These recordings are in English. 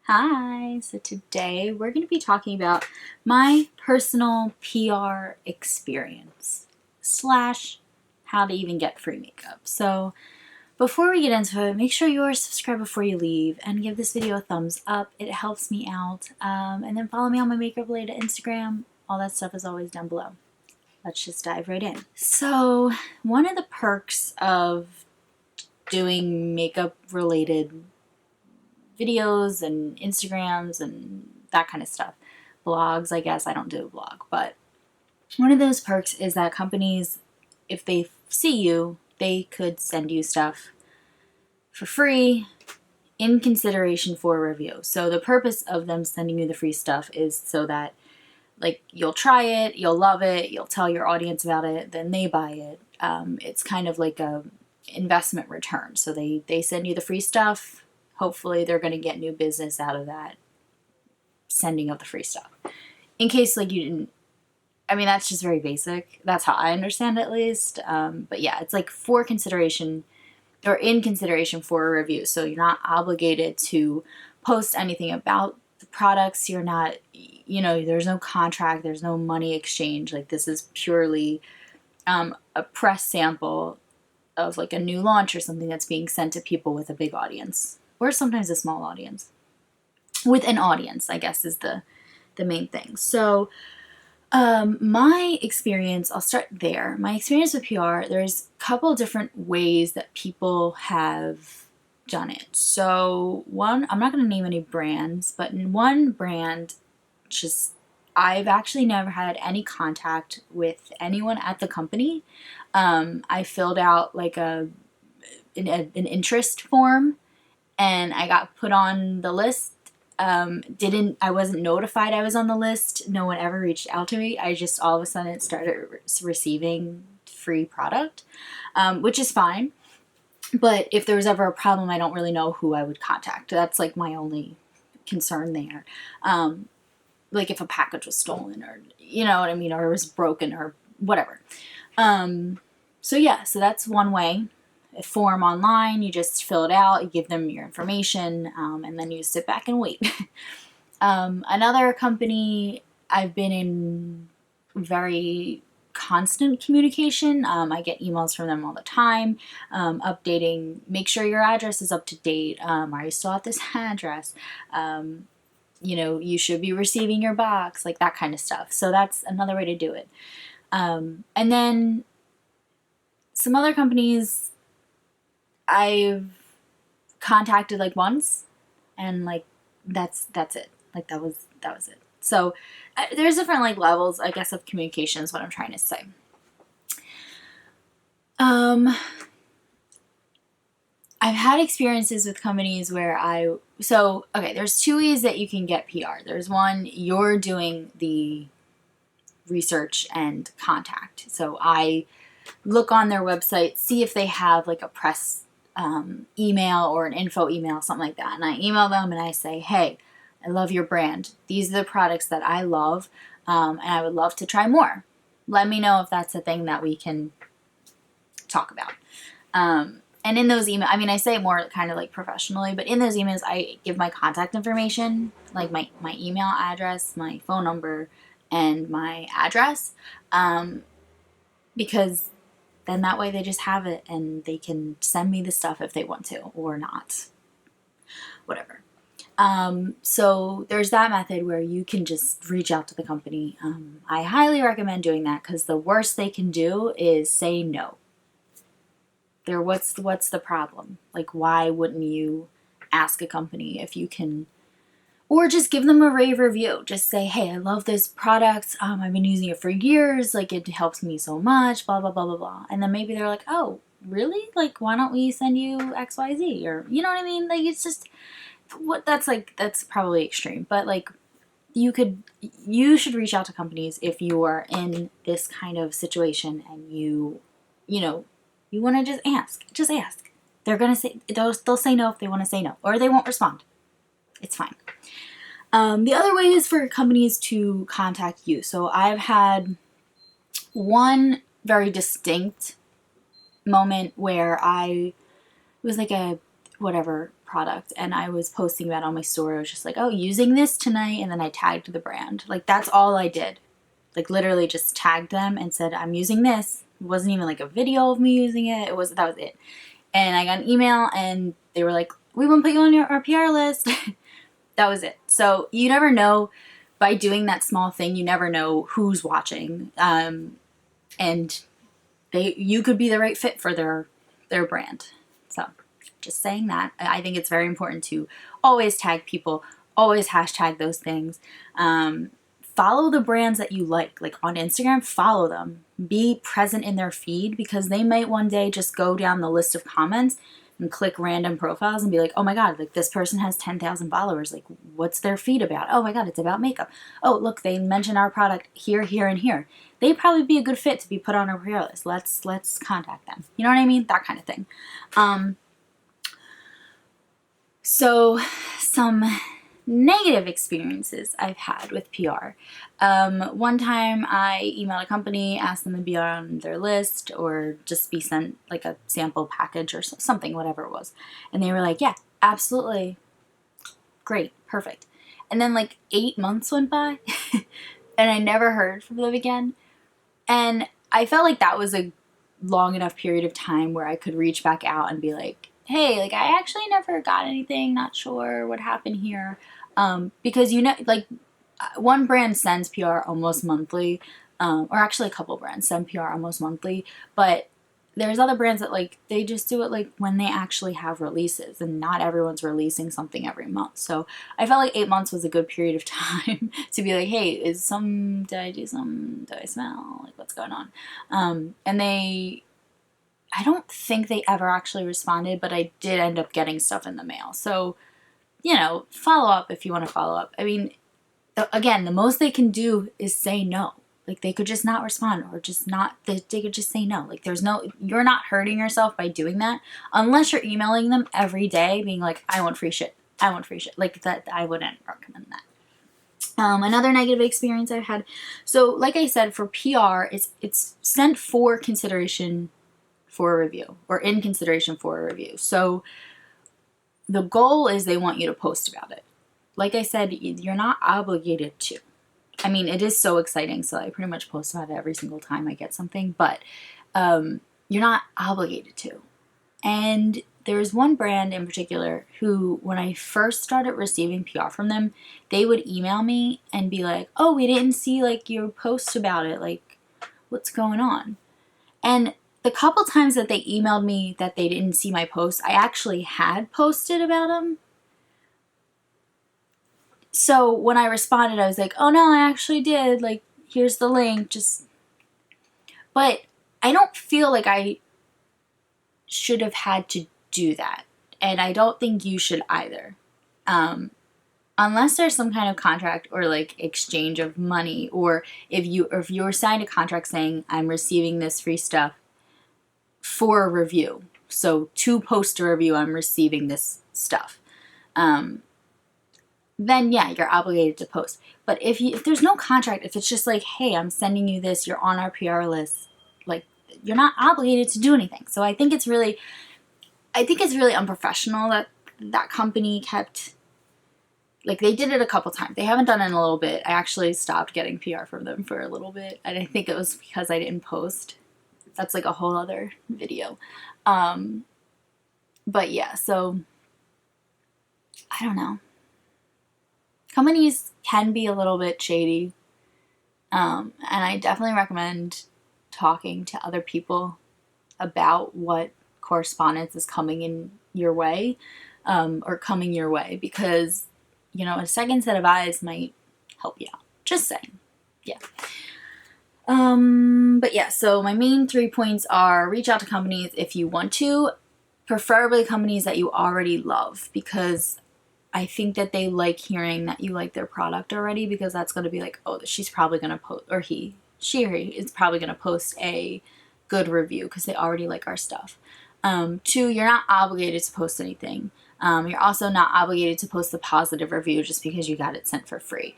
Hi, so today we're going to be talking about my personal PR experience slash how to even get free makeup. So before we get into it, make sure you're subscribed before you leave and give this video a thumbs up. It helps me out. And then follow me on my makeup related Instagram. All that stuff is always down below. Let's just dive right in. So one of the perks of doing makeup related videos and Instagrams and that kind of stuff. Blogs, I guess. I don't do a blog, but one of those perks is that companies, if they see you, they could send you stuff for free in consideration for a review. So the purpose of them sending you the free stuff is so that you'll try it, you'll love it, you'll tell your audience about it, then they buy it. It's kind of like a investment return. So they send you the free stuff. Hopefully they're going to get new business out of that sending of the free stuff. In case you didn't, that's just very basic. That's how I understand it, at least. But yeah, it's for consideration or in consideration for a review. So you're not obligated to post anything about the products. You're not, there's no contract, there's no money exchange. This is purely a press sample of a new launch or something that's being sent to people with a big audience. Or sometimes a small audience. With an audience, I guess, is the main thing. So my experience, I'll start there. My experience with PR, there's a couple different ways that people have done it. So one, I'm not going to name any brands, but in one brand, I've actually never had any contact with anyone at the company. I filled out an interest form, and I got put on the list. I wasn't notified I was on the list. No one ever reached out to me. I just all of a sudden started receiving free product, which is fine. But if there was ever a problem, I don't really know who I would contact. That's my only concern there. If a package was stolen, or you know what I mean, or it was broken or whatever. So that's one way. A form online, you just fill it out, you give them your information, and then you sit back and wait. Another company, I've been in very constant communication. I get emails from them all the time, updating, make sure your address is up to date. Are you still at this address? You should be receiving your box, that kind of stuff. So that's another way to do it. And then some other companies I've contacted once, and that's it. That was it. So there's different levels, I guess, of communication is what I'm trying to say. I've had experiences with companies where there's two ways that you can get PR. There's one, you're doing the research and contact. So I look on their website, see if they have a press email or an info email, something like that. And I email them and I say, hey, I love your brand. These are the products that I love, and I would love to try more. Let me know if that's a thing that we can talk about. And in those emails, I say it more kind of professionally, but in those emails, I give my contact information, my email address, my phone number, and my address, because then that way they just have it and they can send me the stuff if they want to or not. Whatever. So there's that method where you can just reach out to the company. I highly recommend doing that because the worst they can do is say no. What's the problem? Why wouldn't you ask a company if you can, or just give them a rave review. Just say, hey, I love this product. I've been using it for years. It helps me so much, blah, blah, blah, blah, blah. And then maybe they're like, oh, really? Why don't we send you XYZ? Or, you know what I mean? It's just, that's probably extreme. But you should reach out to companies if you are in this kind of situation and you want to just ask. Just ask. They're going to say, they'll say no if they want to say no. Or they won't respond. It's fine. The other way is for companies to contact you. So I've had one very distinct moment where it was a product and I was posting about it on my story. I was just like, oh, using this tonight, and then I tagged the brand. Like, that's all I did. Like, literally just tagged them and said, I'm using this. It wasn't even like a video of me using it. That was it. And I got an email and they were like, we want to put you on our PR list. That was it. So you never know, by doing that small thing, you never know who's watching. And you could be the right fit for their brand. So just saying that. I think it's very important to always tag people, always hashtag those things. Follow the brands that you like on Instagram, follow them. Be present in their feed, because they might one day just go down the list of comments and click random profiles and be like, oh my God, like this person has 10,000 followers. Like, what's their feed about? Oh my God, it's about makeup. Oh, look, they mention our product here, here, and here. They'd probably be a good fit to be put on our PR list. Let's contact them. You know what I mean? That kind of thing. So some negative experiences I've had with PR. One time I emailed a company, asked them to be on their list or just be sent like a sample package or something, whatever it was. And they were like, yeah, absolutely. Great. Perfect. And then like 8 months went by and I never heard from them again. And I felt like that was a long enough period of time where I could reach back out and be like, hey, like I actually never got anything, not sure what happened here. Because like one brand sends PR almost monthly, or actually a couple brands send PR almost monthly, but there's other brands that like, they just do it like when they actually have releases, and not everyone's releasing something every month. So I felt like 8 months was a good period of time to be like, hey, did I smell? Like, what's going on? And I don't think they ever actually responded, but I did end up getting stuff in the mail. So, follow up if you want to follow up. I mean, again, the most they can do is say no. Like, they could just not respond, or just not, they could just say no. Like, you're not hurting yourself by doing that, unless you're emailing them every day being like, I want free shit. I want free shit. Like, that, I wouldn't recommend that. Another negative experience I've had. So, like I said, for PR, it's sent for consideration for a review, or in consideration for a review. So the goal is they want you to post about it. Like I said, you're not obligated to. I mean, it is so exciting, so I pretty much post about it every single time I get something, but you're not obligated to. And there's one brand in particular who, when I first started receiving PR from them, they would email me and be like, oh, we didn't see like your post about it. Like, what's going on? And the couple times that they emailed me that they didn't see my post, I actually had posted about them. So when I responded, I was like, oh no, I actually did. Like, here's the link. But I don't feel like I should have had to do that. And I don't think you should either. Unless there's some kind of contract or like exchange of money, or if you're signed a contract saying I'm receiving this free stuff for a review. So to post a review, I'm receiving this stuff. Then yeah, you're obligated to post. But if there's no contract, if it's just like, hey, I'm sending you this, you're on our PR list, like, you're not obligated to do anything. So I think it's really unprofessional that company kept, like, they did it a couple times. They haven't done it in a little bit. I actually stopped getting PR from them for a little bit, and I think it was because I didn't post. That's like a whole other video. But yeah, so I don't know. Companies can be a little bit shady. And I definitely recommend talking to other people about what correspondence is coming in your way, or coming your way, because, a second set of eyes might help you out. Just saying. Yeah. But yeah, so my main 3 points are: reach out to companies if you want to, preferably companies that you already love, because I think that they like hearing that you like their product already, because that's going to be like, oh, she's probably going to post, or she or he is probably going to post a good review because they already like our stuff. 2, you're not obligated to post anything. You're also not obligated to post a positive review just because you got it sent for free.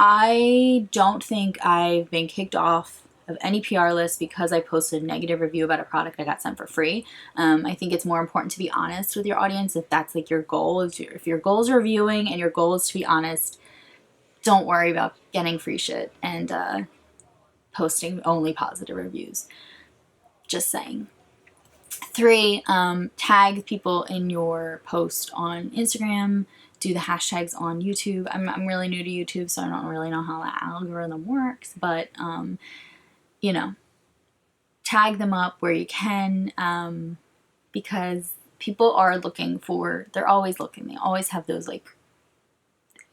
I don't think I've been kicked off of any PR list because I posted a negative review about a product I got sent for free. I think it's more important to be honest with your audience if that's like your goal. If your goal is reviewing and your goal is to be honest, don't worry about getting free shit and posting only positive reviews. Just saying. 3, tag people in your post on Instagram. Do the hashtags on YouTube. I'm really new to YouTube, so I don't really know how that algorithm works, but you know, tag them up where you can, because people are looking for, they're always looking, they always have those like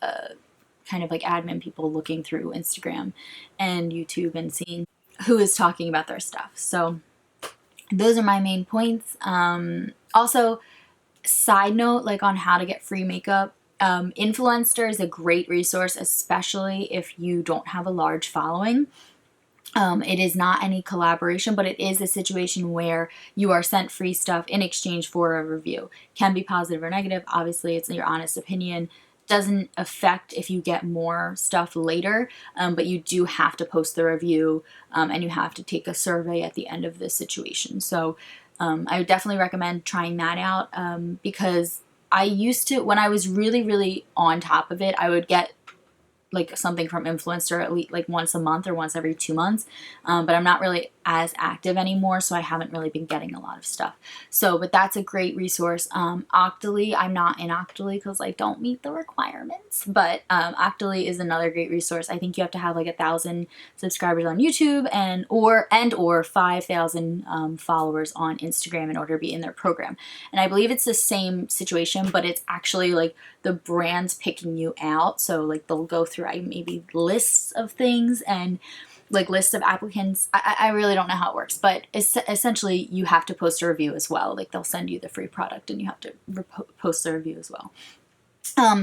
kind of like admin people looking through Instagram and YouTube and seeing who is talking about their stuff. So those are my main points. Also, side note, like on how to get free makeup, Influencer is a great resource, especially if you don't have a large following. It is not any collaboration, but it is a situation where you are sent free stuff in exchange for a review. Can be positive or negative. Obviously, it's your honest opinion. Doesn't affect if you get more stuff later, but you do have to post the review, and you have to take a survey at the end of this situation. So I would definitely recommend trying that out, because I used to, when I was really, really on top of it, I would get like something from Influencer at least like once a month or once every 2 months, but I'm not really as active anymore, so I haven't really been getting a lot of stuff. So, but that's a great resource. Octoly, I'm not in Octoly because I don't meet the requirements, but Octoly is another great resource. I think you have to have like 1,000 subscribers on YouTube and or 5,000 followers on Instagram in order to be in their program. And I believe it's the same situation, but it's actually like the brand's picking you out. So like they'll go through maybe lists of things and like lists of applicants. I really don't know how it works, but essentially you have to post a review as well. Like they'll send you the free product and you have to post the review as well.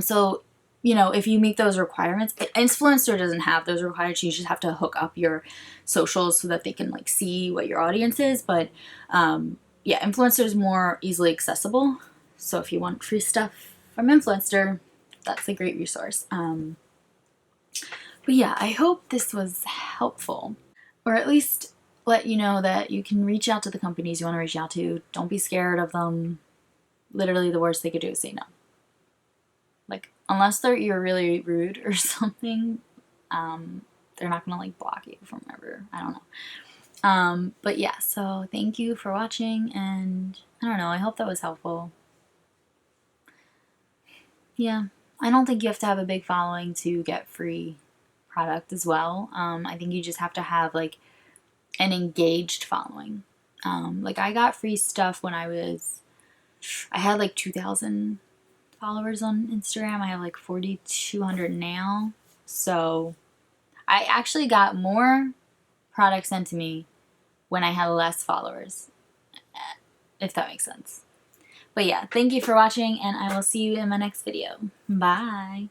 So, you know, if you meet those requirements, Influencer doesn't have those requirements. You just have to hook up your socials so that they can like see what your audience is. But yeah, Influencer is more easily accessible. So if you want free stuff from Influencer, that's a great resource. But yeah, I hope this was helpful, or at least let you know that you can reach out to the companies you want to reach out to. Don't be scared of them. Literally the worst they could do is say no. Like, unless you're really rude or something, they're not gonna like block you from ever. I don't know. But yeah, so thank you for watching, and I don't know, I hope that was helpful. Yeah, I don't think you have to have a big following to get free product as well. I think you just have to have like an engaged following. Like I got free stuff when I had like 2,000 followers on Instagram. I have like 4,200 now. So I actually got more products sent to me when I had less followers, if that makes sense. But yeah, thank you for watching, and I will see you in my next video. Bye.